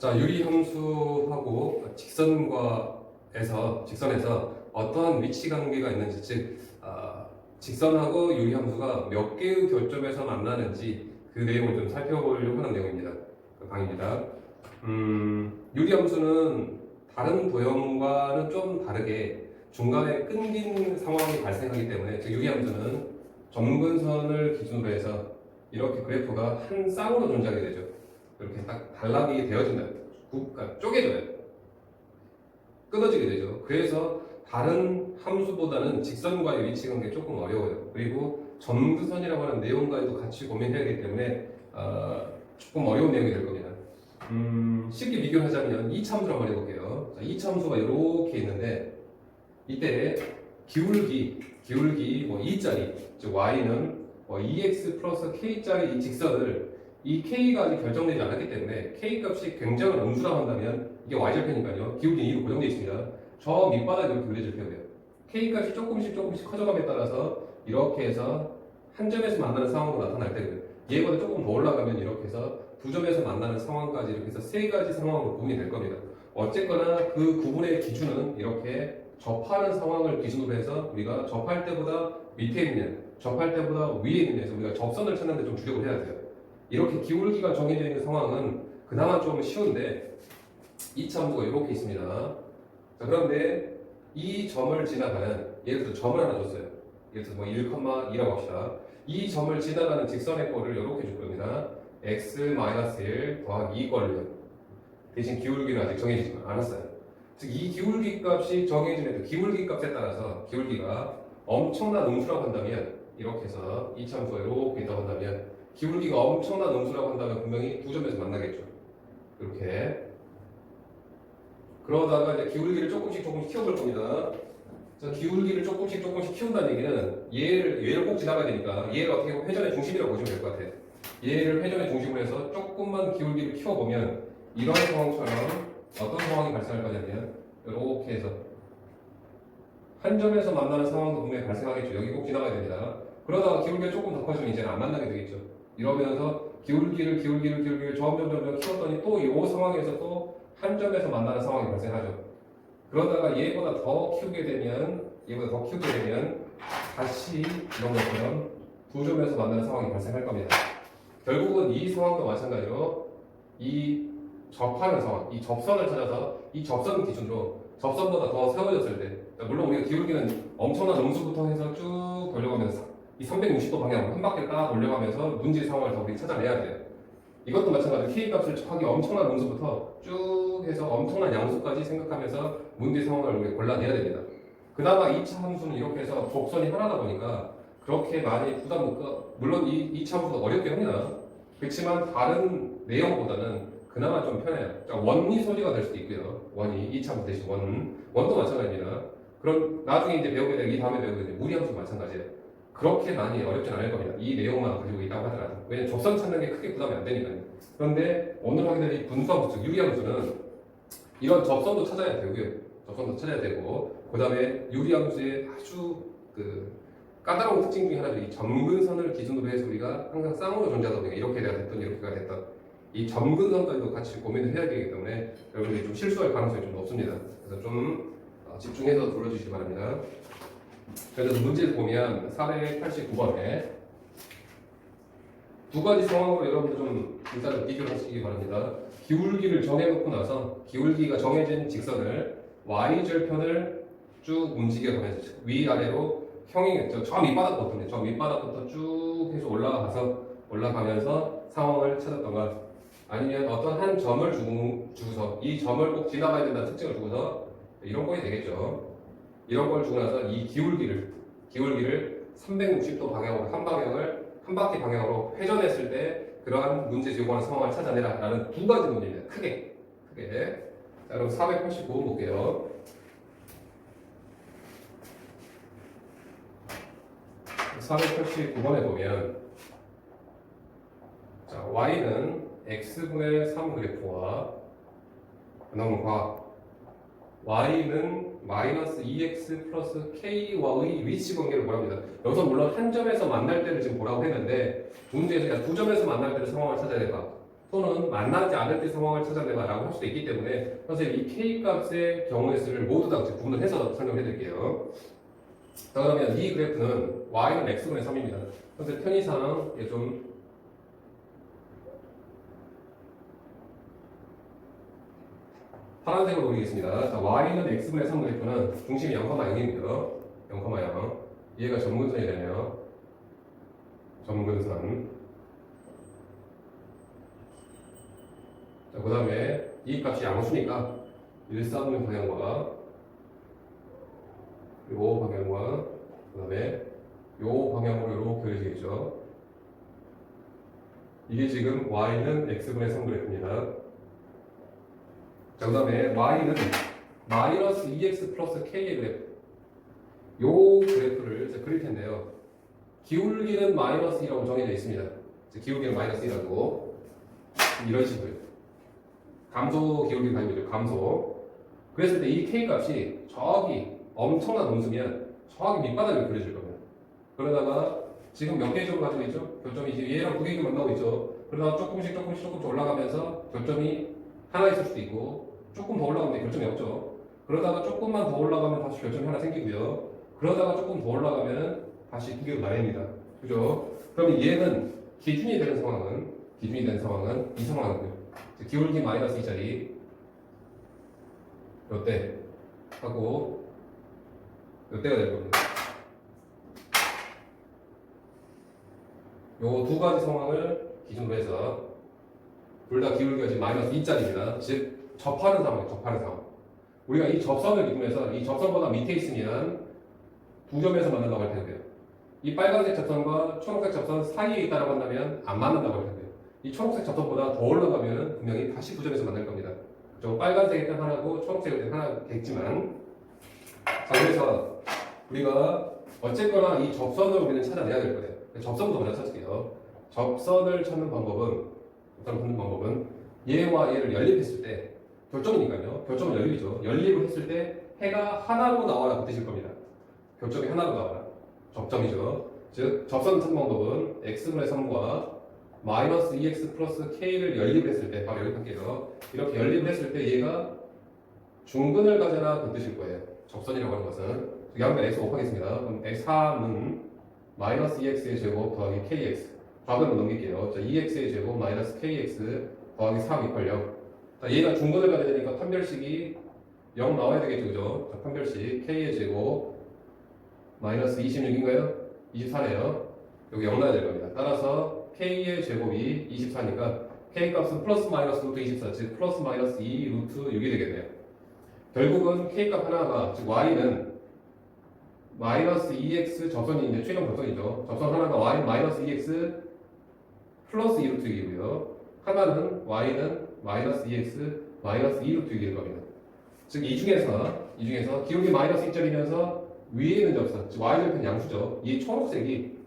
자, 유리함수하고 직선에서 어떠한 위치 관계가 있는지, 즉 직선하고 유리함수가 몇 개의 교점에서 만나는지 그 내용을 좀 살펴보려고 하는 내용입니다. 그 강의입니다. 유리함수는 다른 도형과는 좀 다르게 중간에 끊긴 상황이 발생하기 때문에, 즉 유리함수는 점근선을 기준으로 해서 이렇게 그래프가 한 쌍으로 존재하게 되죠. 이렇게 딱 단락이 되어진다. 그러니까 쪼개져요. 끊어지게 되죠. 그래서 다른 함수보다는 직선과의 위치 관계가 조금 어려워요. 그리고 점근선이라고 하는 내용과도 같이 고민해야 하기 때문에 조금 어려운 내용이 될 겁니다. 쉽게 비교하자면 이차함수를 한번 해볼게요. 자, 이차함수가 이렇게 있는데 이때 기울기 뭐 2짜리, 즉 y는 EX 플러스 K짜리 이 직선을 이 K가 아직 결정되지 않았기 때문에 K 값이 굉장히 음수라고 한다면 이게 Y절편이니까요. 기울기 2로 고정되어 있습니다. 저 밑바닥이 이렇게 그려질 거예요. K 값이 조금씩 커져감에 따라서 이렇게 해서 한 점에서 만나는 상황으로 나타날 때거든요. 얘보다 조금 더 올라가면 이렇게 해서 두 점에서 만나는 상황까지 이렇게 해서 세 가지 상황으로 구분이 될 겁니다. 어쨌거나 그 구분의 기준은 이렇게 접하는 상황을 기준으로 해서 우리가 접할 때보다 밑에 있느냐, 접할 때보다 위에 있느냐 해서 우리가 접선을 찾는데 좀 주력을 해야 돼요. 이렇게 기울기가 정해져 있는 상황은 그나마 좀 쉬운데 이차함수가 이렇게 있습니다. 자, 그런데 이 점을 지나가는, 예를 들어 점을 하나 줬어요. 예를 들어 뭐 1,2라고 합시다. 이 점을 지나가는 직선의 꼴을 이렇게 줄 겁니다. x-1 더하기 2꼴요. 대신 기울기는 아직 정해지지 않았어요. 즉 이 기울기 값이 정해지는 그 기울기 값에 따라서 기울기가 엄청난 음수라고 한다면, 이렇게 해서 이차함수가 이렇게 있다고 한다면 기울기가 엄청난 음수라고 한다면 분명히 두 점에서 만나겠죠. 이렇게. 그러다가 이제 기울기를 조금씩 키워볼 겁니다. 그래서 기울기를 조금씩 키운다는 얘기는 얘를 꼭 지나가야 되니까 얘를 어떻게 보면 회전의 중심이라고 보시면 될 것 같아요. 얘를 회전의 중심으로 해서 조금만 기울기를 키워보면 이런 상황처럼 어떤 상황이 발생할 거냐면 이렇게 해서 한 점에서 만나는 상황도 분명히 발생하겠죠. 여기 꼭 지나가야 됩니다. 그러다가 기울기가 조금 더 커지면 이제는 안 만나게 되겠죠. 이러면서 기울기를 점점 키웠더니 또 이 상황에서 또 한 점에서 만나는 상황이 발생하죠. 그러다가 얘보다 더 키우게 되면 다시 이런 것처럼 두 점에서 만나는 상황이 발생할 겁니다. 결국은 이 상황도 마찬가지로 이 접하는 상황, 이 접선을 찾아서 이 접선 기준으로 접선보다 더 세워졌을 때, 물론 우리가 기울기는 엄청난 음수부터 해서 쭉 돌려가면서 이 360도 방향으로 한 바퀴 딱 돌려가면서 문제 상황을 더 우리 찾아내야 돼요. 이것도 마찬가지로 K 값을 하기 엄청난 음수부터 쭉 해서 엄청난 양수까지 생각하면서 문제 상황을 우리 골라내야 됩니다. 그나마 2차 함수는 이렇게 해서 곡선이 하나다 보니까 그렇게 많이 부담 못 가. 물론 이 2차 함수도 어렵게 합니다. 그렇지만 다른 내용보다는 그나마 좀 편해요. 원이 소지가 될 수도 있고요. 원이 2차 함수 대신 원도 마찬가지입니다. 그럼 나중에 이제 배우게 되고 이 다음에 배우게 되고 무리함수 마찬가지예요. 그렇게 많이 어렵진 않을 겁니다. 이 내용만 가지고 있다고 하더라도. 왜냐면 접선 찾는 게 크게 부담이 안 되니까요. 그런데 오늘 하게 될 이 분수함수, 즉 유리함수는 이런 접선도 찾아야 되고요. 그 다음에 유리함수의 아주 까다로운 특징 중에 하나가 이 점근선을 기준으로 해서 우리가 항상 쌍으로 존재하다 보니까 이렇게가 됐던 이렇게가 됐던 이 점근선까지도 같이 고민을 해야 되기 때문에 여러분들이 좀 실수할 가능성이 좀 높습니다. 그래서 좀 집중해서 들어주시기 바랍니다. 그래서 문제를 보면 489번에 두 가지 상황으로 여러분들 좀 일단 비교를 하시기 바랍니다. 기울기를 정해놓고 나서 기울기가 정해진 직선을 y절편을 쭉 움직여가면서 위아래로 평행했죠. 저 밑바닥부터 쭉 해서 올라가면서 상황을 찾았던가, 아니면 어떤 한 점을 주고서 이 점을 꼭 지나가야 된다는 특징을 주고서 이런 꼴이 되겠죠. 이런 걸 주고 나서 이 기울기를 360도 방향으로 한 바퀴 방향으로 회전했을 때 그러한 문제 제공하는 상황을 찾아내라 라는 두 가지 문제입니다. 크게. 자, 그럼 489번 볼게요. 489번에 보면, 자, y는 x분의 3 그래프와 그다음과 y는 마이너스 2x 플러스 k와의 위치 관계를 보랍니다. 여기서 물론 한 점에서 만날 때를 지금 보라고 했는데 문제에서 두 점에서 만날 때를 상황을 찾아야 된다. 또는 만나지 않을 때 상황을 찾아내봐 라고 할 수도 있기 때문에 선생님 이 K 값의 경우의 수를 모두 다 구분을 해서 설명해 드릴게요. 자, 그러면 이 그래프는 y는 x분의 3입니다. 선생님 편의상 좀 파란색으로 그리겠습니다. 자, y는 x분의 3 그래프는 중심이 0,0입니다. 0,0. 얘가 점근선이 되네요. 점근선. 자, 그 다음에 이 값이 양수니까 1, 4분의 방향과 요 방향과 그 다음에 요 방향으로 이렇게 그려지겠죠. 이게 지금 y는 x분의 3 그래프입니다. 자, 그 다음에 y는 마이너스 2x 플러스 k의 그래프. 요 그래프를 이제 그릴 텐데요. 기울기는 마이너스 2라고 정해져 있습니다. 기울기는 마이너스 2라고 이런 식으로 감소 기울기 가지고 감소. 그랬을 때 이 k 값이 저기 엄청난 음수면 저기 밑바닥을 그려줄 겁니다. 그러다가 지금 몇 개점을 가지고 있죠? 교점이 지금 얘랑 두 개가 만나고 있죠. 그러다가 조금씩 올라가면서 교점이 하나 있을 수도 있고 조금 더 올라가면 교점이 없죠. 그러다가 조금만 더 올라가면 다시 교점이 하나 생기고요. 그러다가 조금 더 올라가면 다시 두 개로 나뉩니다. 그죠? 그럼 얘는 기준이 되는 상황은 이 상황이고요. 기울기 마이너스 2짜리 이때 하고 이때가 될 겁니다. 요 두 가지 상황을 기준으로 해서 둘 다 기울기가 지금 마이너스 2짜리입니다. 즉 접하는 상황. 우리가 이 접선을 기준해서 이 접선보다 밑에 있으면 두 점에서 만난다고 할 텐데요. 이 빨간색 접선과 초록색 접선 사이에 있다고 한다면 안 만난다고 할 텐데요. 이 초록색 접선보다 더 올라가면 분명히 다시 두 점에서 만날 겁니다. 저 빨간색일 땐 하나고 초록색일 땐 하나겠지만, 자, 그래서 우리가 어쨌거나 이 접선을 우리는 찾아내야 될 거예요. 접선부터 먼저 찾을게요. 접선을 찾는 방법은 얘와 얘를 연립했을 때 교점이니까요. 교점은 연립이죠. 연립을 했을 때 해가 하나로 나와라 그 뜻일 겁니다. 교점이 하나로 나와라. 접점이죠. 즉 접선 찾는 방법은 x분의 3과 마이너스 2x 플러스 k를 연립을 했을 때 바로 연립할게요. 이렇게 연립을 했을 때 얘가 중근을 가져라 그 뜻일 거예요. 접선이라고 하는 것은 양변 x 곱하겠습니다. 그럼 x3은 마이너스 2x의 제곱 더하기 kx 좌변으로 넘길게요. 자, 2x의 제곱 마이너스 kx 더하기 3 이퀄 0. 자, 얘가 중근을 가져야 되니까 판별식이 0 나와야 되겠죠. 그죠? 자, 판별식 k의 제곱 마이너스 26인가요? 24네요. 여기 0 나야 될 겁니다. 따라서 k의 제곱이 24니까 k 값은 플러스 마이너스 루트 24, 즉 플러스 마이너스 2 루트 6이 되겠네요. 결국은 k 값 하나가, 즉 y는 마이너스 2x 접선이 이제 최종 접선이죠. 접선 하나가 y는 마이너스 2x 플러스 2 루트 6이고요. 하나는 y는 마이너스 2x 마이너스 2 루트 6일 겁니다. 즉 이 중에서 기울기 마이너스 2짜리면서 위에 있는 접선, 즉 y절편 양수죠. 이 초록색이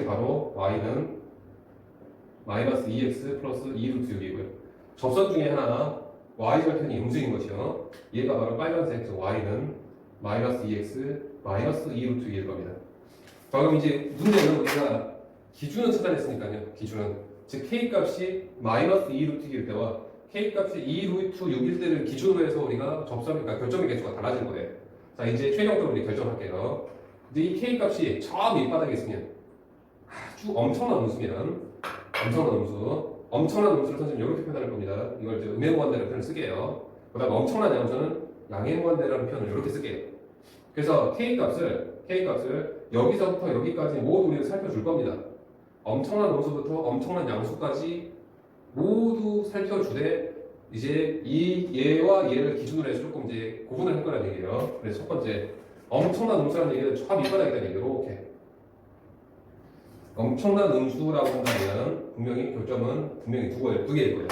바로 y는 마이너스 2x 플러스 2 루트 6이고요. 접선 중에 하나 y절편이 음수인 것이요. 얘가 바로 빨간색, 즉 y는 마이너스 2x 마이너스 2 루트 6일 겁니다. 자, 그럼 이제 문제는 우리가 기준을 찾아냈으니까요. 기준은 즉 k 값이 마이너스 2 루트 6일 때와 k 값이 2 루트 6일 때를 기준으로 해서 우리가 그러니까 결점의 개수가 달라진 거예요. 자, 이제 최종적으로 우리 결정할게요. 근데 이 k 값이 저 밑바닥에 있으면 아주 엄청난 음수면 엄청난 음수를 선생님 이렇게 표현할 겁니다. 이걸 이제 음해무한대라는 표현을 쓸게요. 그 다음에 엄청난 양수는 양해무한대라는 표현을 이렇게 쓸게요. 그래서 k 값을 여기서부터 여기까지 모두 우리가 살펴줄 겁니다. 엄청난 음수부터 엄청난 양수까지 모두 살펴주되 이제 이 얘와 얘를 기준으로 해서 조금 이제 구분을 할 거라는 얘기예요. 그래서 첫 번째 엄청난 음수라는 얘기는 저 밑바닥이라는 얘기로 이렇게 엄청난 음수라고 한다면 분명히 교점은 분명히 두 개일 거예요.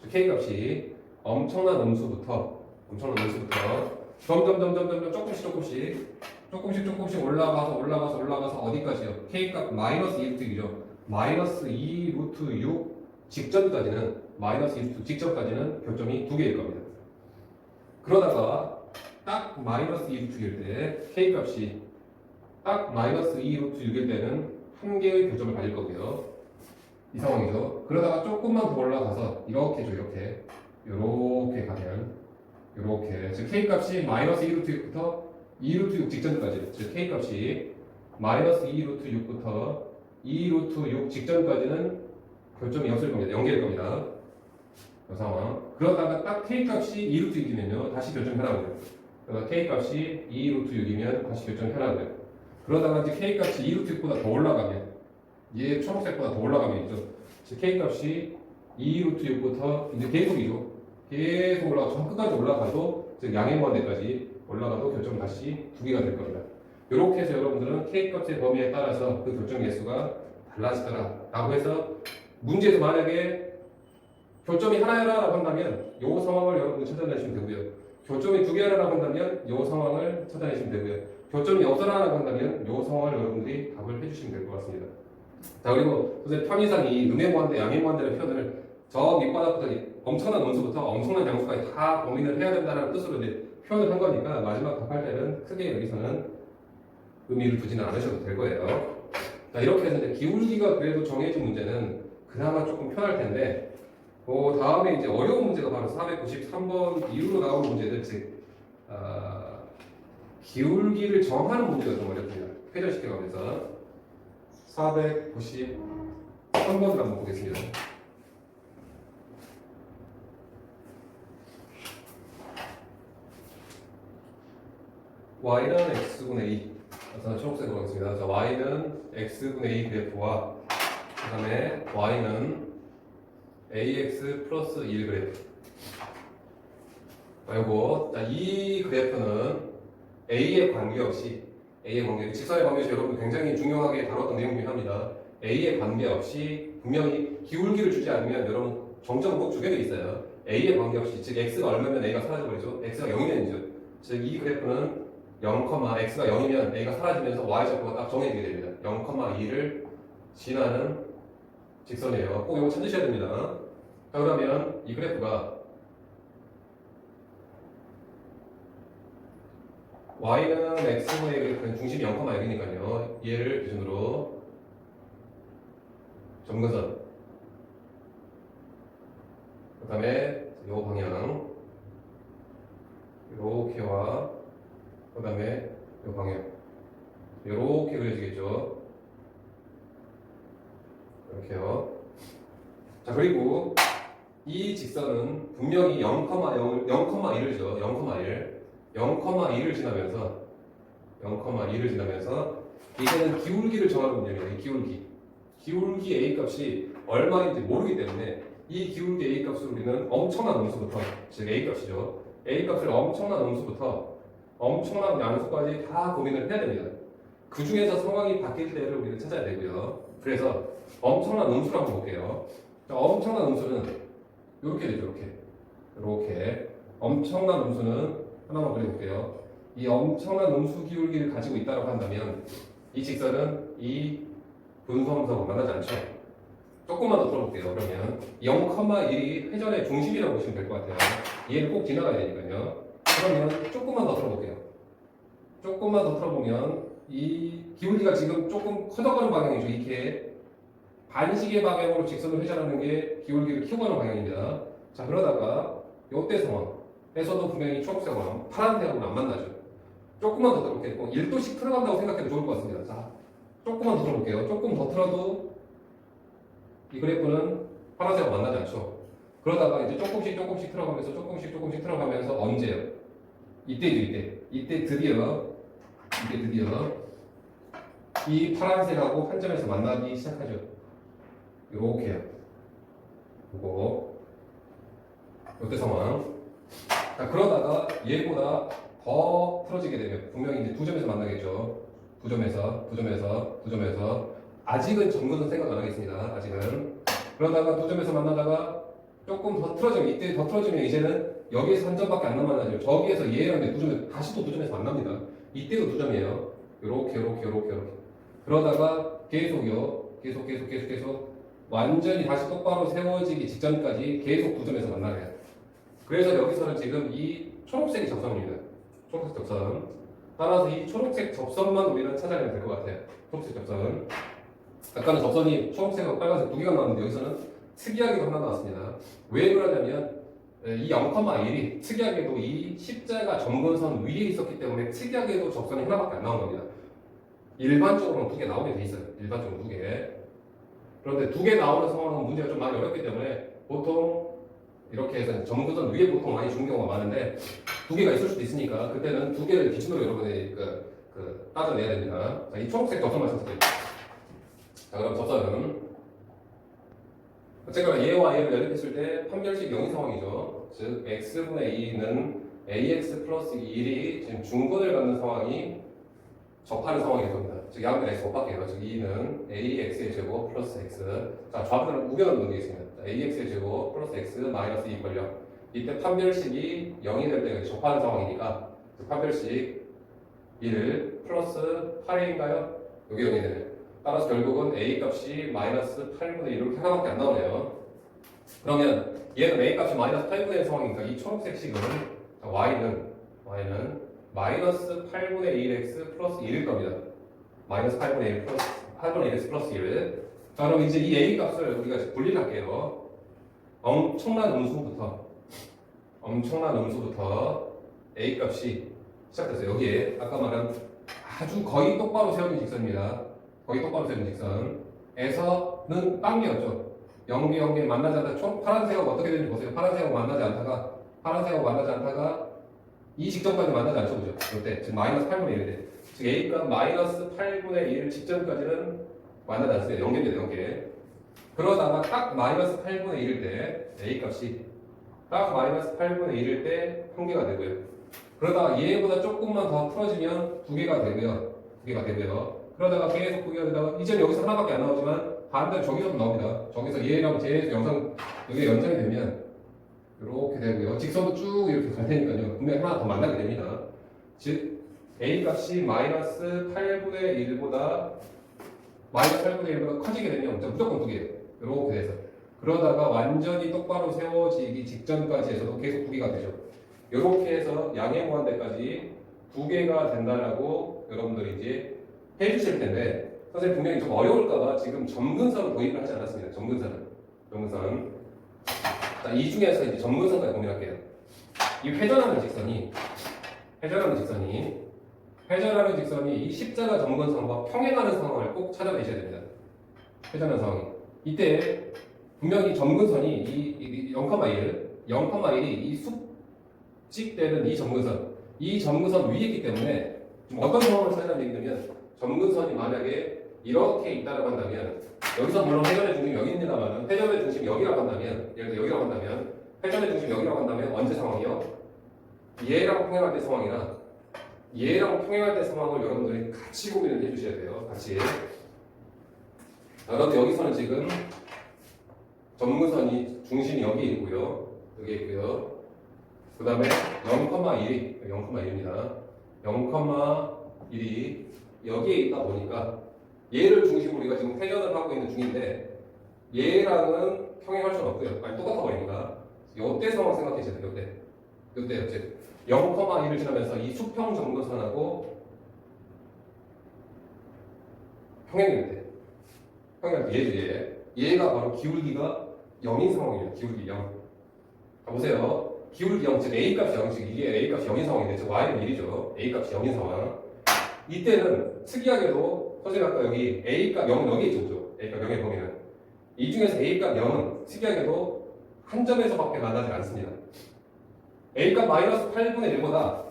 k 값이 엄청난 음수부터 점점 조금씩 올라가서 어디까지요? k 값 마이너스 2 루트 6이죠. 마이너스 2 루트 6 직전까지는 교점이 두 개일 겁니다. 그러다가 딱 마이너스 2 루트 6일 때 k 값이 딱 마이너스 2 루트 6일 때는 한 개의 교점을 가질 거고요. 이 상황이죠. 그러다가 조금만 더 올라가서 이렇게죠. 이렇게 가면 이렇게 즉 K 값이 마이너스 2 루트 6부터 2 루트 6 직전까지 즉 K 값이 마이너스 2 루트 6부터 2 루트 6 직전까지는 교점이 없을 겁니다. 0개일 겁니다. 그 상황. 그러다가 딱 K 값이 2 루트 6이면요 다시 교점 변하고요. 그러니까 K 값이 2 루트 6이면 다시 교점 변하고요. 그러다가 이제 K 값이 2 루트 6보다 더 올라가면 얘 초록색보다 더 올라가면 있죠. 즉 K 값이 2 루트 6부터 이제 계속이죠. 계속 올라가 저 끝까지 올라가도 즉 양의 무한대까지 올라가도 교점이 다시 2개가 될 겁니다. 이렇게 해서 여러분들은 K 값의 범위에 따라서 그 교점 개수가 달라지더라 라고 해서 문제에서 만약에 교점이 하나라고 한다면 이 상황을 여러분들 찾아내시면 되고요. 교점이 2개라고 한다면 이 상황을 찾아내시면 되고요. 교점이 없어라고 한다면 이 상황을 여러분들이 답을 해주시면 될 것 같습니다. 자, 그리고 선생님 편의상이 음의 무한대, 양의 무한대의 표현을 저 밑바닥부터 엄청난 음수부터 엄청난 양수까지 다 고민을 해야 된다는 뜻으로 이제 표현을 한 거니까 마지막 답할 때는 크게 여기서는 의미를 두지는 않으셔도 될 거예요. 자, 이렇게 해서 이제 기울기가 그래도 정해진 문제는 그나마 조금 편할 텐데, 그 다음에 이제 어려운 문제가 바로 493번 이후로 나오는 문제들, 즉, 기울기를 정하는 문제가 좀 어렵습니다. 회전시켜가면서 493번을 한번 보겠습니다. y는 x분의 2. 저는 초록색으로 하겠습니다. 자, y는 x분의 2 그래프와 그 다음에 y는 ax 플러스 1 그래프. 요거, 자, 이 그래프는 a에 관계없이 직선에 관계없이 여러분 굉장히 중요하게 다뤘던 내용 중에 합니다. a에 관계없이 분명히 기울기를 주지 않으면 여러분 점점 꼭 주게 돼 있어요. a에 관계없이 즉 x가 얼마면 a가 사라져버리죠. x가 0이면이죠. 즉 이 그래프는 0, x가 0이면 a가 사라지면서 y좌표가 딱 정해지게 됩니다. 0,2를 지나는 직선이에요. 꼭 이거 찾으셔야 됩니다. 자, 그러면 이 그래프가 y는 x분의 그래프는 중심이 0,0이니까요. 얘를 기준으로 점근선 그 다음에 이 방향 이렇게와 그 다음에 이 방향 이렇게 그려지겠죠. 이렇게요. 자, 그리고 이 직선은 분명히 0,1을 0,1을 지나면서 이제는 기울기를 정하는 문제입니다. 기울기 A 값이 얼마인지 모르기 때문에 이 기울기 A 값을 우리는 엄청난 음수부터 즉 A 값이죠. A 값을 엄청난 음수부터 엄청난 양수까지 다 고민을 해야 됩니다. 그 중에서 상황이 바뀔 때를 우리는 찾아야 되고요. 그래서 엄청난 음수를 한번 볼게요. 자, 엄청난 음수는 이렇게 되죠. 이렇게 엄청난 음수는 하나만 그려볼게요. 이 엄청난 음수 기울기를 가지고 있다고 한다면 이 직선은 이 분수함수하고 만나지 않죠. 조금만 더 들어볼게요. 그러면 0,1이 회전의 중심이라고 보시면 될 것 같아요. 얘를 꼭 지나가야 되니까요. 그러면 조금만 더 들어볼게요. 조금만 더 들어보면 이 기울기가 지금 조금 커져가는 방향이죠. 이렇게 반시계 방향으로 직선을 회전하는 게 기울기를 키워가는 방향입니다. 자, 그러다가 이때 상황에서도 분명히 초록색하고 파란색하고는 안 만나죠. 조금만 더 들어볼게요. 1도씩 틀어간다고 생각해도 좋을 것 같습니다. 자, 조금만 더 틀어볼게요. 조금 더 틀어도 이 그래프는 파란색하고 만나지 않죠. 그러다가 이제 조금씩 틀어가면서 조금씩 틀어가면서 언제요? 이때 드디어 이 파란색하고 한 점에서 만나기 시작하죠. 요렇게요. 요거 이때 상황. 자, 그러다가 얘보다 더 틀어지게 되면 분명히 이제 두 점에서 만나겠죠. 두 점에서 아직은 점근은 생각 안 하겠습니다. 아직은. 그러다가 두 점에서 만나다가 조금 더 틀어지면 이때 더 틀어지면 이제는 여기에서 한 점밖에 안 남았나요? 저기에서 얘랑 두 점에서 다시 또 두 점에서 만납니다. 이때도 두 점이에요. 요렇게. 그러다가 계속요. 계속 완전히 다시 똑바로 세워지기 직전까지 계속 두 점에서 만나요. 그래서 여기서는 지금 이 초록색이 접선입니다. 초록색 접선. 따라서 이 초록색 접선만 우리는 찾아내면 될 것 같아요. 초록색 접선. 아까는 접선이 초록색하고 빨간색 두 개가 나왔는데 여기서는 특이하게도 하나 나왔습니다. 왜 그러냐면 이 0,1이 특이하게도 이 십자가 점근선 위에 있었기 때문에 특이하게도 접선이 하나밖에 안 나온 겁니다. 일반적으로는 두 개 나오게 돼 있어요. 일반적으로 두 개. 그런데 두 개 나오는 상황은 문제가 좀 많이 어렵기 때문에 보통 이렇게 해서 점근선 위에 보통 많이 주는 경우가 많은데 두 개가 있을 수도 있으니까 그때는 두 개를 기준으로 여러분이 따져내야 됩니다. 자, 이 초록색 접선 말씀드릴게요. 자, 그럼 접선은 제가 얘와 얘를 연립했을 때 판별식 0인 상황이죠. 즉 x분의 2는 ax 플러스 1이 지금 중근을 갖는 상황이 접하는 상황이 될 겁니다. 즉 양변 x 곱할게요. 즉 2는 ax의 제곱 플러스 x. 자, 좌변은 우변을 넘기겠습니다. ax의 제곱 플러스 x 마이너스 2 이퀄 0. 이때 판별식이 0이 될 때 접하는 상황이니까 판별식 1을 플러스 8인가요? 여기 0이 되네요. 따라서 결국은 a 값이 마이너스 8분의 1 이렇게 하나밖에 안 나오네요. 그러면 얘는 a 값이 마이너스 8분의 1 상황이니까 이 초록색 식은 y는 마이너스 8분의 1x 플러스 1일 겁니다. 마이너스 8분의 1 플러스 8분의 1x 플러스 1. 자, 그럼 이제 이 a 값을 우리가 분리를 할게요. 엄청난 음수부터 a 값이 시작됐어요. 여기에 아까 말한 아주 거의 똑바로 세워진 직선입니다. 거의 똑바로 세워진 직선에서는 빵이었죠. 0개 만나지 않다가 파란색하고 어떻게 되는지 보세요. 파란색하고 만나지 않다가 이 직전까지 만나지 않죠, 그죠? 이때 즉 마이너스 8분의 1일 때, 즉 a가 마이너스 8분의 1 직전까지는 만나지 않습니다. 0개입니다, 0개. 그러다가 딱 마이너스 8분의 1일 때 a 값이 딱 마이너스 8분의 1일 때 1개가 되고요. 그러다가 얘보다 조금만 더 풀어지면 2개가 되고요. 그러다가 계속 2개가 되다가 이제는 여기서 하나밖에 안 나오지만 반대로 저기서도 나옵니다. 저기서 얘랑 제 영상 여기 연장이 되면 이렇게 되고요. 직선도 쭉 이렇게 갈 테니까요. 분명히 하나 더 만나게 됩니다. 즉 a 값이 마이너스 8분의 1보다 커지게 되면 무조건 2개예요. 이렇게 돼서 그러다가 완전히 똑바로 세워지기 직전까지 해서도 계속 2개가 되죠. 이렇게 해서 양의 무한대까지 2개가 된다라고 여러분들이 이제 해주실 텐데 선생님 분명히 좀 어려울까봐 지금 점근선을 도입을 하지 않았습니다. 점근선. 자, 이 중에서 이제 점근선까지 고민할게요. 이 회전하는 직선이 이 십자가 점근선과 평행하는 상황을 꼭 찾아내셔야 됩니다. 회전하는 상황이. 이때 분명히 점근선이 이 0,1이 이 숙직되는 이 점근선 위에 있기 때문에 어떤 상황을 찾아내는 얘기냐면 점근선이 만약에 이렇게 있다고 한다면 여기서 물론 회전의 중심이 여기 있습니다만 회전의 중심이 여기라고 한다면 예를 들어 여기라고 한다면 회전의 중심이 여기라고 한다면 언제 상황이요? 얘랑 평행할 때 상황이나 얘랑 평행할 때 상황을 여러분들이 같이 고민을 해주셔야 돼요. 같이. 그런데 여기서는 지금 점근선이 중심이 여기 있고요. 그 다음에 0,1입니다. 0,1이 여기에 있다 보니까 얘를 중심으로 우리가 지금 회전을 하고 있는 중인데 얘랑은 평행할 수는 없고요. 아니 똑같아 버리니까 이때 상황 생각해 주세요. 이때 즉 0,1을 지나면서 이 수평 점근선하고 평행일 때 얘가 바로 기울기가 0인 상황이에요. 기울기 0. 자, 보세요. 기울기 0, 즉 a 값이 0, 즉 이게 a 값이 0인 상황인데 즉 y는 1이죠. a 값이 0인 상황. 이때는 특이하게도 선생님 아까 여기 a 값 0은 여기 있죠. a 값 0의 범위는 이 중에서 a 값 0은 특이하게도 한 점에서밖에 만나지 않습니다. a 값 마이너스 8분의 1보다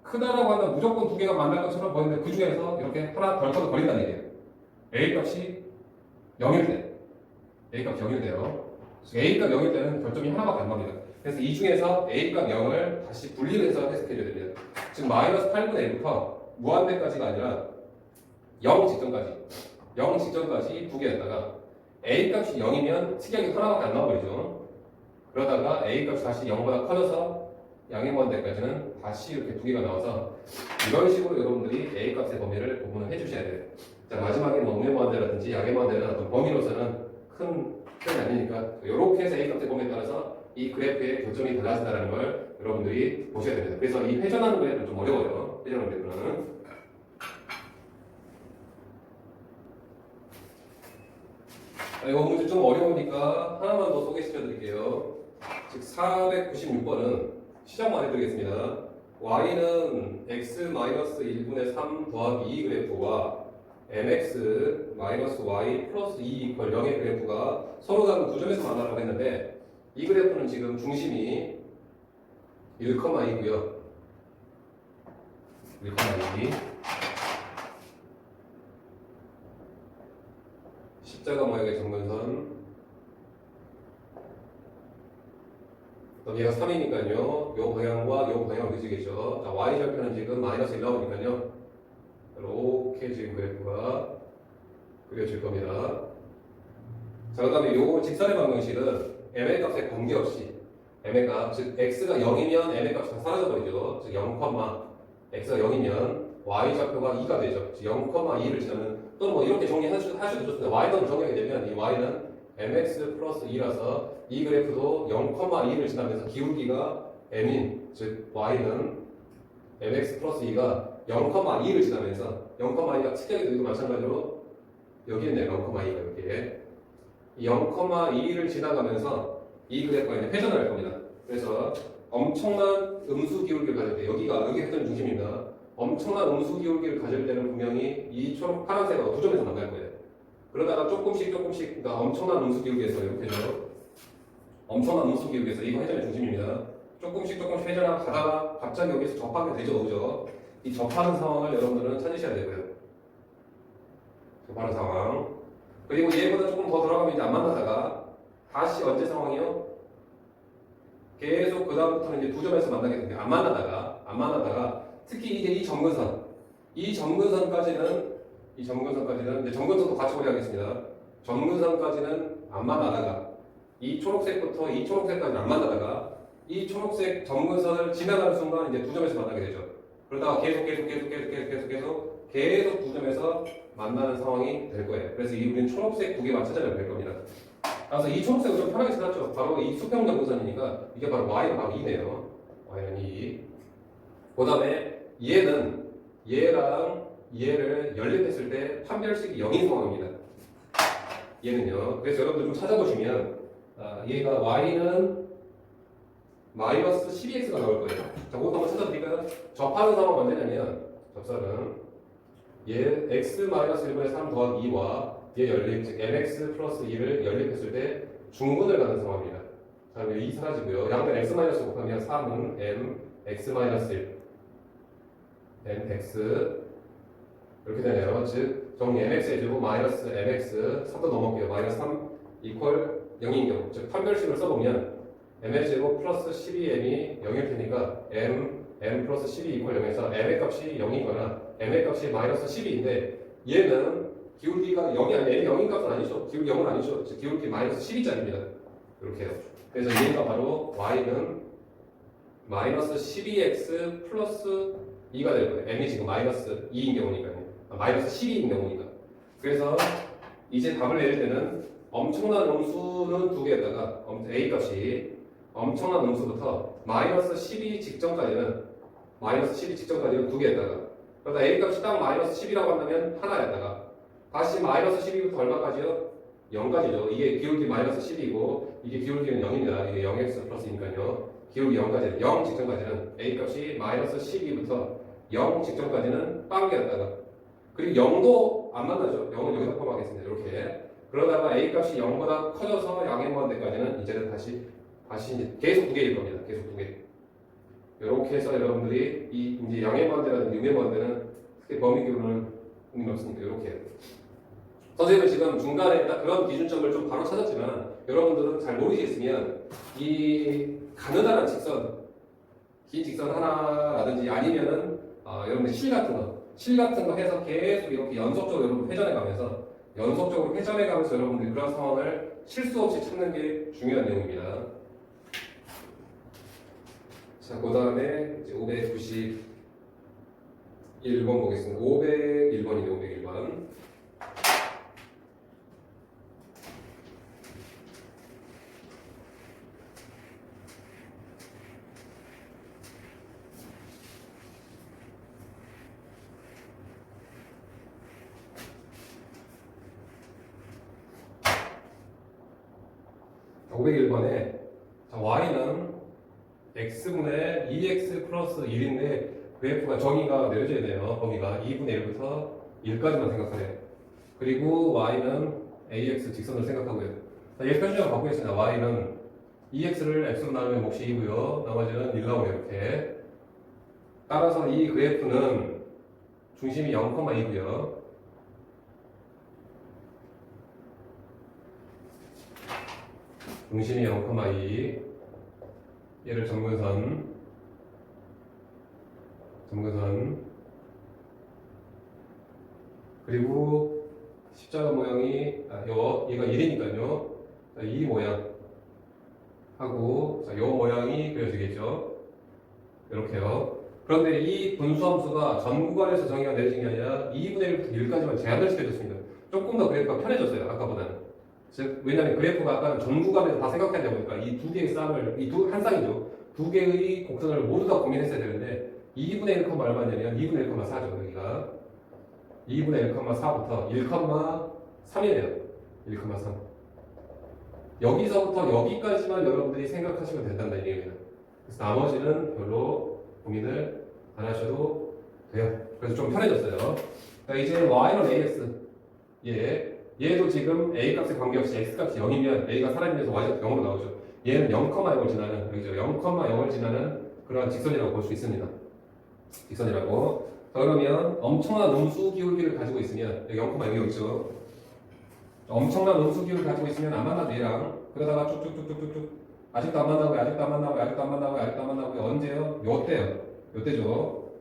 크다라고 하면 무조건 2개가 만날 것처럼 보이는데 그 중에서 이렇게 하나 덜 버린다는 얘기예요. a 값이 0일 때 A값 0일 때요. A값 0일 때는 결점이 하나밖에 안 나옵니다. 그래서 이 중에서 A값 0을 다시 분리를 해서 해석해줘야 됩니다. 즉 마이너스 8분의 1부터 무한대까지가 아니라 0 직전까지 2개였다가 A값이 0이면 특이하게 하나밖에 안 나와버리죠. 그러다가 A값이 다시 0보다 커져서 양의 무한대까지는 다시 이렇게 2개가 나와서 이런 식으로 여러분들이 A값의 범위를 구분을 해주셔야 돼요. 자, 마지막에는 음의 무한대라든지 양의 무한대는 어떤 범위로서는 큰 편이 아니니까 이렇게 해서 A값의 범위에 따라서 이 그래프의 교점이 달라진다는 걸 여러분들이 보셔야 됩니다. 그래서 이 회전하는 그래프는 좀 어려워요. 회전하는 그래프는. 이거 문제 좀 어려우니까 하나만 더 소개시켜 드릴게요. 즉 496번은 시작만 해드리겠습니다. y는 x-1분의 3 더하기 2 그래프와 mx-y 플러스 2 이퀄 0의 그래프가 서로 다른 두 점에서 만나라고 했는데 이 그래프는 지금 중심이 1,2고요. 1,2 십자가 모양의 정근선 그럼 얘가 3이니까요. 요 방향과 요 방향을 그리시겠죠. 자, y절편은 지금 마이너스 1 나오니까요. 이렇게 지금 그래프가 그려질 겁니다. 자, 그 다음에 요 직선의 방정식은 m의 값에 관계없이 m의 값, 즉 x가 0이면 m의 값이 다 사라져버리죠. 즉 0, x가 0이면 y좌표가 2가 되죠. 즉 0,2를 지나면 또는 뭐 이렇게 정리할 수도 좋습니다. y는 정리하게 되면 이 y는 mx 플러스 2라서 이 그래프도 0,2를 지나면서 기울기가 m인 즉 y는 mx 플러스 2가 0,2를 지나면서 0,2가 특이하게 되기도 마찬가지로 여기 있네요. 0,2가 여기에 0,2를 지나가면서 이 그래프가 이제 회전을 할 겁니다. 그래서 엄청난 음수 기울기를 가질 때 여기 회전 중심입니다. 엄청난 음수 기울기를 가질 때는 분명히 이 초록 파란색하고 두 점에서 만날 거예요. 그러다가 조금씩 그러니까 엄청난 음수 기울기에서 이렇게죠. 엄청난 음수 기울기에서 이거 회전의 중심입니다. 조금씩 회전하다가 갑자기 여기서 접하게 되죠, 그죠? 이 접하는 상황을 여러분들은 찾으셔야 되고요. 접하는 상황. 그리고 얘보다 조금 더 들어가면 이제 안 만나다가 다시 언제 상황이요? 계속 그 다음부터는 이제 두 점에서 만나게 됩니다. 안 만나다가 특히 이제 이 점근선까지는 이제 점근선도 같이 고려하겠습니다. 점근선까지는 안 만나다가 이 초록색부터 이 초록색까지는 안 만나다가 이 초록색 점근선을 지나가는 순간 이제 두 점에서 만나게 되죠. 그러다가 계속 두 점에서 만나는 상황이 될 거예요. 그래서 우리는 초록색 두 개만 찾아내면 될 겁니다. 그래서 이 초록색을 좀 편하게 찾았죠. 바로 이 수평 점근선이니까 이게 바로 y가 바로 2네요. y는 2. 그 다음에 얘랑 얘를 연립했을 때 판별식이 0인 상황입니다. 얘는요. 그래서 여러분들 좀 찾아보시면 얘가 y는 마이너스 12x가 나올 거예요. 자, 그것도 한번 찾아드릴까요? 접하는 상황은 언제냐면 접선은 얘 x-1분의 3 더하기 2와 얘 연립, 즉 mx 플러스 2를 연립했을 때 중근을 가는 상황입니다. 자, 2 사라지고요. 양변 x 마이너스 곱하면 3은 m x-1 m x 이렇게 되네요. 즉 정리 mx의 제곱 마이너스 mx 3도 넘어갈게요. 마이너스 3 이퀄 0인 경우 즉 판별식을 써보면 m의 제곱 플러스 12m이 0일 테니까 m 플러스 12 이퀄 0에서 m의 값이 0이거나 m의 값이 마이너스 12인데 얘는 기울기가 0이 아니라 m이 0인 값은 아니죠. 기울기 0은 아니죠. 즉 기울기 마이너스 12짜리입니다. 이렇게요. 그래서 얘가 바로 y는 마이너스 12x 플러스 2가 될 거예요. m이 지금 마이너스 2인 경우니까요. 마이너스 12인 경우니까. 그래서 이제 답을 내릴 때는 엄청난 음수는 두 개에다가 a 값이 엄청난 음수부터 마이너스 12 직전까지는 두 개에다가 그러다 a 값이 딱 마이너스 10이라고 한다면 하나에다가 다시 마이너스 12부터 얼마까지요? 0까지죠. 이게 기울기 마이너스 10이고 이게 기울기는 0입니다. 이게 0x 플러스니까요. 기울기 0까지는 0 직전까지는 a 값이 마이너스 12부터 0 직전까지는 빵개였다가 그리고 0도 안 만나죠. 0은 여기다 포함하겠습니다. 이렇게 그러다가 a 값이 0보다 커져서 양의 데까지는 이제는 다시 이제 계속 두 개일 겁니다. 계속 두 개. 이렇게 해서 여러분들이 이 이제 양의 반대라든지 음의 반대는 크게 범위 기준은 없으니까 이렇게 해요. 선생님은 지금 중간에 딱 그런 기준점을 좀 바로 찾았지만 여러분들은 잘 모르시겠으면 이 가느다란 직선, 긴 직선 하나라든지 아니면은 여러분들 실 같은 거 해서 계속 이렇게 연속적으로 여러분 회전해가면서 여러분들이 그런 상황을 실수 없이 찾는 게 중요한 내용입니다. 자, 그 다음에 591번 보겠습니다. 501번이네요, 501번. 501번에 자, y는 x분의 2x 플러스 1인데 그래프가 정의가 내려져야 돼요. 범위가 2분의 1부터 1까지만 생각하래요. 그리고 y는 ax 직선을 생각하고요. 자, 얘 표준형 바꾸겠습니다. y는 2x를 x로 나누면 몫이 2고요. 나머지는 1 나오네요. 이렇게. 따라서 이 그래프는 중심이 0,2고요. 중심이 0,2. 얘를 점근선. 그리고 십자가 모양이 얘가 1이니까요. 자, 이 모양 하고 자, 요 모양이 그려지겠죠. 이렇게요. 그런데 이 분수함수가 전 구간에서 정의가 내려진 게 아니라 2분의 1부터 1까지만 제한을 시켜줬습니다. 조금 더 그래프가 편해졌어요. 아까보다는. 즉 왜냐하면 그래프가 아까는 전 구간에서 다 생각해야 보니까 이 두 개의 쌍을 한 쌍이죠. 두 개의 곡선을 모두 다 고민했어야 되는데 2분의 1, 얼마냐면 2분의 1,4죠. 여기가 2분의 1,4부터 1,3이에요. 1,3. 여기서부터 여기까지만 여러분들이 생각하시면 된다는 얘기입니다. 그래서 나머지는 별로 고민을 안 하셔도 돼요. 그래서 좀 편해졌어요. 자, 이제 y는 ax. 얘도 지금 a 값에 관계없이 x 값이 0이면 a가 살아있는 데서 y가 0으로 나오죠. 얘는 0,0을 지나는, 여기죠. 0,0을 지나는 그런 직선이라고 볼 수 있습니다. 직선이라고. 자, 그러면 엄청난 음수 기울기를 가지고 있으면, 여기 0,0 여기 있죠. 엄청난 음수 기울기를 가지고 있으면 안 만나도 얘랑, 그러다가 쭉쭉쭉쭉쭉 아직도 안 만나고요, 아직도 안 만나고요, 아직도 안 만나고요, 아직도 안 만나고요. 언제요? 요때요. 요때죠.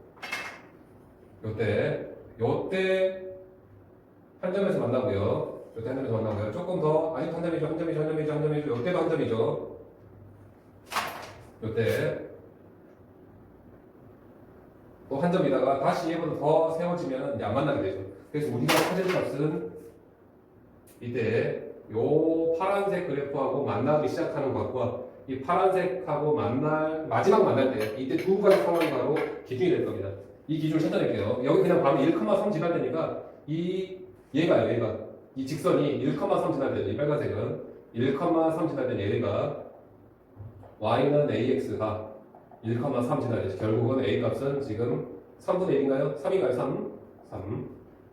요때 한 점에서 만나고요. 요때 한 점에서 만나고요. 조금 더 아직도 한 점이죠, 한 점이죠, 한 점이죠, 한 점이죠. 요때도 한 점이죠. 요때 또 한 점이다가 다시 얘보다 더 세워지면 이제 안 만나게 되죠. 그래서 우리가 찾을 값은 이때 요 파란색 그래프하고 만나기 시작하는 것과 이 파란색하고 마지막 만날 때 이때 두 가지 상황이 바로 기준이 될 겁니다. 이 기준을 찾아낼게요. 여기 그냥 바로 1,3 지날 때니까 얘가 이 직선이 1,3 지날 때 이 빨간색은 1,3 지날 때 얘가 y는 ax가 1,3 지날 때 결국은 a 값은 지금 3분의 1인가요? 3인가요? 3.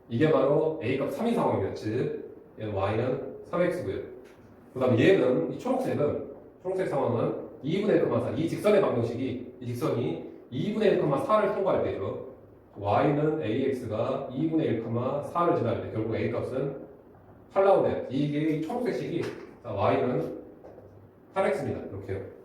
이게 바로 a 값 3인 상황입니다. 즉 얘는 y는 3x고요. 그 다음에 얘는 이 초록색 상황은 2분의 1,4 이 직선의 방정식이 이 직선이 2분의 1,4를 통과할 때죠. y는 ax가 2분의 1,4를 지날 때 결국 a 값은 8 나오네요. 이게 초록색 식이 y는 8x입니다. 이렇게요.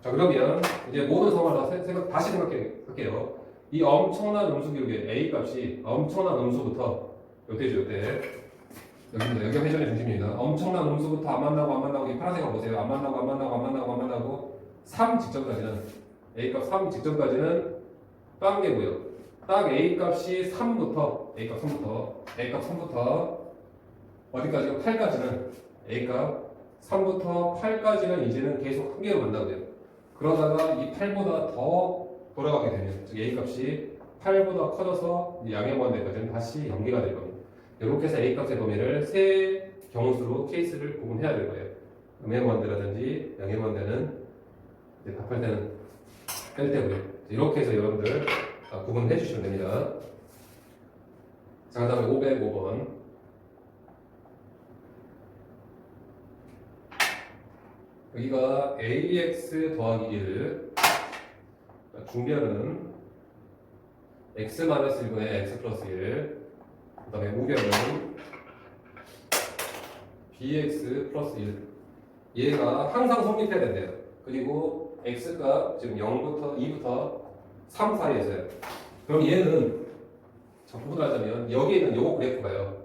자, 그러면 이제 모든 상황을 다시 생각할게요. 이 엄청난 음수 기울기 a 값이 엄청난 음수부터 요때죠. 여기입니다. 여기가 회전의 중심입니다. 엄청난 음수부터 안 만나고 이 파란색을 보세요. 안 만나고 3 직전까지는 a 값 3 직전까지는 빵개고요. 딱 a 값이 3부터 어디까지요? 8까지는 a 값 3부터 8까지는 이제는 계속 한 개로 만나고요. 그러다가 이 8보다 더 돌아가게 되면 즉 a 값이 8보다 커져서 양해무한대까지는 다시 연계가 될 겁니다. 이렇게 해서 a 값의 범위를 세 경우수로 케이스를 구분해야 될 거예요. 음해무한대라든지 양해무한대는 답할 때는 뺄 때고요. 이렇게 해서 여러분들 구분해 주시면 됩니다. 자, 그 다음에 505번. 여기가 ax 더하기 1 중변은 x-1분의 x 플러스 1 그 다음에 우변은 bx 플러스 1 얘가 항상 성립해야 된대요. 그리고 x가 지금 0부터 2부터 3 사이에 있어요. 그럼 얘는 구분을 하자면 여기에 있는 요거 그래프가요.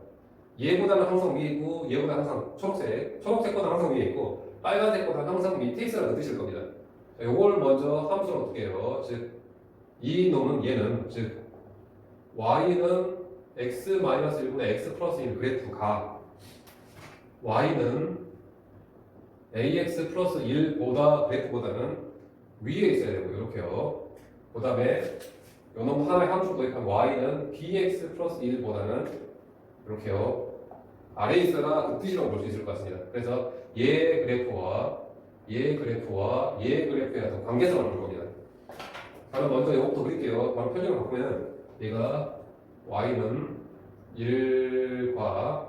얘보다는 항상 위에 있고 얘보다 항상 초록색보다 항상 위에 있고 빨간색보다 항상 밑에 있으라는 뜻일 겁니다. 요걸 먼저 함수로 어떻게 해요? 즉 이 놈은 얘는 즉 y는 x-1분의 x 플러스 1 그래프가 y는 ax 플러스 1보다 그래프보다는 위에 있어야 되고 이렇게요. 그 다음에 요놈 하나의 함수 도입한 y는 bx 플러스 1보다는 이렇게요. 아래에 있어라 그 뜻이라고 볼 수 있을 것 같습니다. 그래서 얘 그래프와 얘 그래프와 얘 그래프의 어떤 관계성을 볼 겁니다. 그럼 먼저 이것부터 그릴게요. 바로 표준을 바꾸면 얘가 y는 1과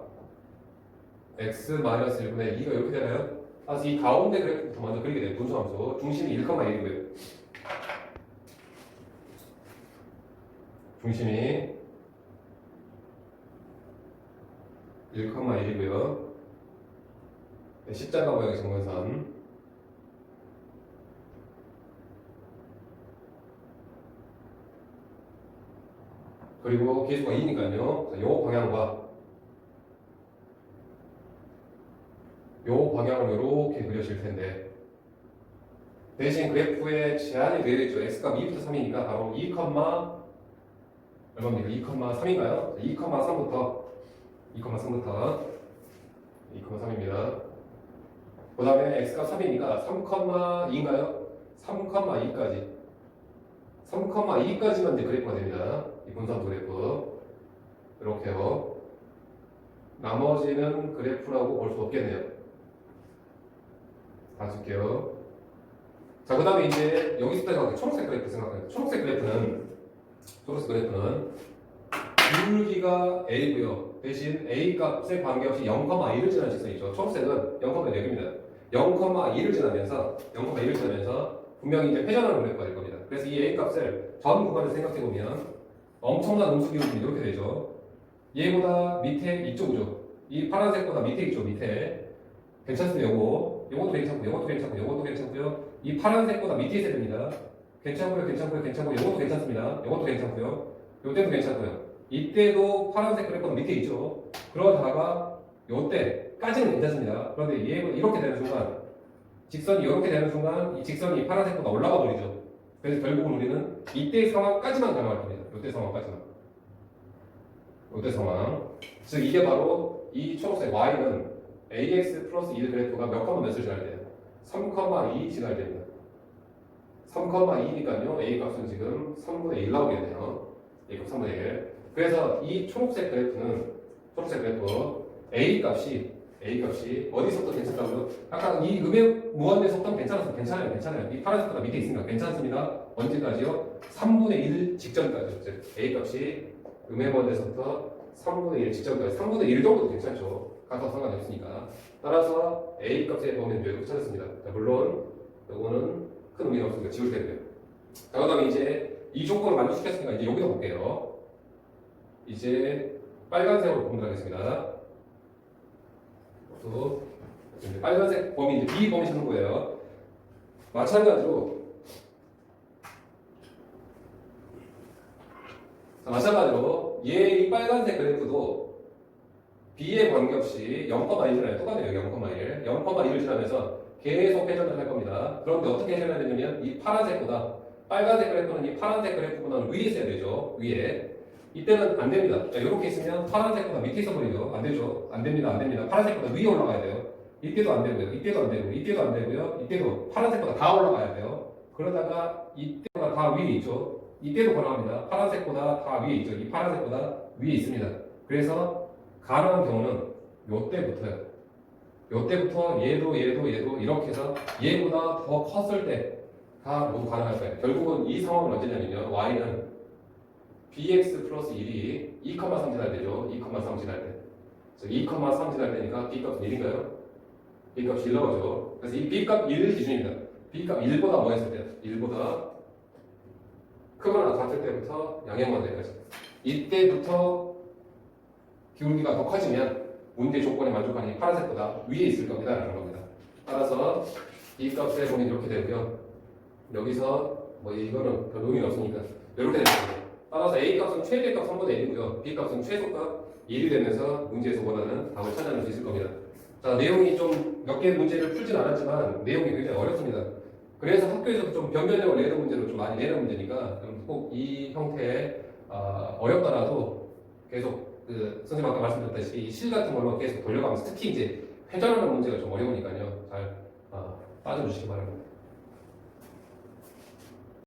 x-1분의 2가 이렇게 되나요? 그래서 이 가운데 그래프부터 먼저 그리게 돼요. 분수함수 중심이 1,1이고요. 중심이 1,1이고요. 십자가 모양의 정근선. 그리고 계수가 2니까요. 요 방향과 요 방향으로 이렇게 그려질 텐데 대신 그래프에 제한이 되어 있죠. x값 2부터 3이니까 바로 2, 얼마입니까? 2,3인가요? 2,3부터 2,3입니다. 그 다음에 x값 3이니까 3,2인가요? 3,2까지 3,2까지만 이제 그래프가 됩니다. 이 분수함수 그래프 이렇게요. 나머지는 그래프라고 볼 수 없겠네요. 다 줄게요. 자, 그 다음에 이제 여기서부터 초록색 그래프 생각해요. 초록색 그래프는 기울기가 a고요. 대신 a 값에 관계없이 0,1을 지나는 직선이죠. 초록색은 0,6입니다. 0,2를 지나면서 분명히 이제 회전하는 그래프가 될 겁니다. 그래서 이 a 값을 전 구간을 생각해 보면 엄청난 음수 기울기 이렇게 되죠. 얘보다 밑에 이쪽이죠. 이 파란색보다 밑에 있죠. 밑에 괜찮습니다. 요것도 괜찮고요. 이 파란색보다 밑에 있어야 됩니다. 괜찮고요. 요것도 괜찮습니다. 요것도 괜찮고요. 요때도 괜찮고요. 이때도 파란색 그래프가 밑에 있죠. 그러다가 요때까지는 괜찮습니다. 그런데 얘가 이렇게 되는 순간, 직선이 이렇게 되는 순간 이 직선이 파란색보다 올라가 버리죠. 그래서 결국은 우리는 이때의 상황까지만 가능할 겁니다. 요때 상황. 즉 이게 바로 이 초록색 y는 ax 플러스 1 그래프가 몇을 지나야 돼요? 3,2 지나야 됩니다. 3,2니까요. a 값은 지금 3분의 1 나오겠네요. a 값 3분의 1. 그래서 이 초록색 그래프 a 값이 어디서부터 괜찮다고요? 아까 이 음의 무한대에서부터 괜찮아요. 이 파란색보다 밑에 있으니까 괜찮습니다. 언제까지요? 3분의 1 직전까지. 즉 a 값이 음의 무한대에서부터 3분의 1 직전까지. 3분의 1 정도도 괜찮죠. 같아도 상관이 없으니까. 따라서 a 값에 보면 이렇게 찾았습니다. 자, 물론 이거는 큰 의미가 없으니까 지울 텐데요. 자, 그다음에 이제 이 조건을 만족시켰으니까 이제 여기다 볼게요. 이제 빨간색으로 분류하겠습니다. 또 빨간색 범위 이제 B 범위 찾는 거예요. 마찬가지로 얘 이 빨간색 그래프도 B에 관계없이 0,1이잖아요. 똑같네요. 0,1을 지나면서 계속 회전을 할 겁니다. 그런데 어떻게 회전해야 되냐면 이 파란색보다 빨간색 그래프는 이 파란색 그래프보다는 위에 있어야 되죠. 위에. 이때는 안 됩니다. 자, 이렇게 있으면 파란색보다 밑에 있어 버리죠. 안 되죠. 안 됩니다. 파란색보다 위에 올라가야 돼요. 이때도 안 되고요. 이때도 파란색보다 다 올라가야 돼요. 그러다가 이때보다 다 위에 있죠. 이때도 가능합니다. 파란색보다 다 위에 있죠. 이 파란색보다 위에 있습니다. 그래서 가능한 경우는 요때부터 얘도 이렇게 해서 얘보다 더 컸을 때가 모두 가능할 거예요. 결국은 이 상황은 언제냐면요. y는 bx 플러스 1이 2,3 지날 때죠. 2,3 지날 때. 2,3 지날 때니까 b값은 1인가요? b값이 1 나오죠. 그래서 이 b값 1 기준입니다. b값 1보다 뭐 했을 때요? 1보다 크거나 같을 때부터 양형만 되까지. 이때부터 기울기가 더 커지면 문제 조건에 만족하니 파란색보다 위에 있을 겁니다. 라는 겁니다. 따라서 이 값의 범위는 이렇게 되고요. 여기서 뭐 이거는 별 의미가 없으니까 이렇게 됩니다. 따라서 A 값은 최대값 3분의 1이고요. B 값은 최소값 1이 되면서 문제에서 원하는 답을 찾아낼 수 있을 겁니다. 자, 내용이 좀 몇 개 문제를 풀진 않았지만 내용이 굉장히 어렵습니다. 그래서 학교에서도 좀 변변력을 내는 문제로 좀 많이 내는 문제니까 꼭 이 형태의 어렵더라도 계속 선생님 아까 말씀드렸다시피 이 실 같은 걸로 계속 돌려가면서 특히 이제 회전하는 문제가 좀 어려우니까요. 잘 따져주시기 바랍니다.